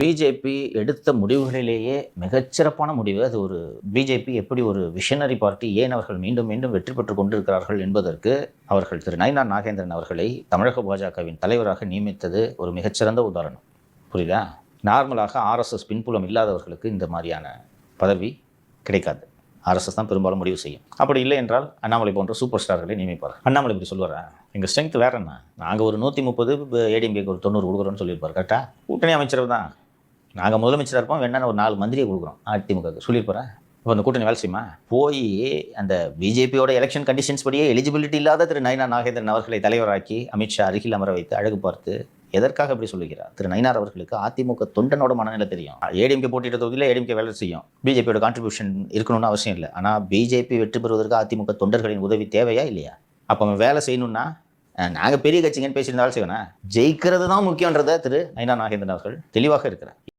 BJP எடுத்த முடிவுகளிலேயே மிகச்சிறப்பான முடிவு. அது ஒரு பிஜேபி எப்படி ஒரு விஷனரி பார்ட்டி, ஏன் அவர்கள் மீண்டும் மீண்டும் வெற்றி பெற்றுக் கொண்டிருக்கிறார்கள் என்பதற்கு அவர்கள் திரு நயினார் நாகேந்திரன் அவர்களை தமிழக பாஜகவின் தலைவராக நியமித்தது ஒரு மிகச்சிறந்த உதாரணம். புரியுதா? நார்மலாக ஆர்எஸ்எஸ் பின்புலம் இல்லாதவர்களுக்கு இந்த மாதிரியான பதவி கிடைக்காது. ஆர்எஸ்எஸ் தான் பெரும்பாலும் முடிவு செய்யும். அப்படி இல்லை என்றால் அண்ணாமலை போன்ற சூப்பர் ஸ்டார்களை நியமிப்பார். அண்ணாமலை இப்படி சொல்லுவாரா? எங்கள் ஸ்ட்ரென்த் வேற என்ன, நாங்கள் ஒரு 130, ஏடிஎம்கேக்கு ஒரு 90 கொடுக்குறோன்னு சொல்லியிருப்பார். கரெக்டாக கூட்டணி அமைச்சர் தான், நாங்கள் முதலமைச்சராக இருப்போம், வேணா ஒரு 4 மந்திரியை கொடுக்குறோம் அதிமுக சொல்லியிருப்பாரா? இப்போ அந்த கூட்டணி வேலை செய்யுமா? போய் அந்த பிஜேபியோட எலெக்ஷன் கண்டிஷன்ஸ் படியே எலிஜிபிலிட்டி இல்லாத திரு நயினார் நாகேந்திரன் அவர்களை தலைவராக்கி அமித்ஷா அருகில் அமர வைத்து அழகு பார்த்து எதற்காக அப்படி சொல்லுகிறார்? திரு நயினார் அவர்களுக்கு அதிமுக தொண்டனோட மனநிலை தெரியும். ஏடிஎம்கே போட்டியிட்ட தொகுதியில் ஏடிஎம்கே வேலை செய்யும், பிஜேபியோட கான்ட்ரிபியூஷன் இருக்கணும்னு அவசியம் இல்லை. ஆனால் பிஜேபி வெற்றி பெறுவதற்கு அதிமுக தொண்டர்களின் உதவி தேவையா இல்லையா? அப்போ அவன் வேலை செய்யணும்னா நாங்கள் பெரிய கட்சிங்கன்னு பேசியிருந்தாலும் செய்வேனா? ஜெயிக்கிறது தான் முக்கியன்றதை திரு நயினார் நாகேந்திரன் அவர்கள் தெளிவாக இருக்கிறார்.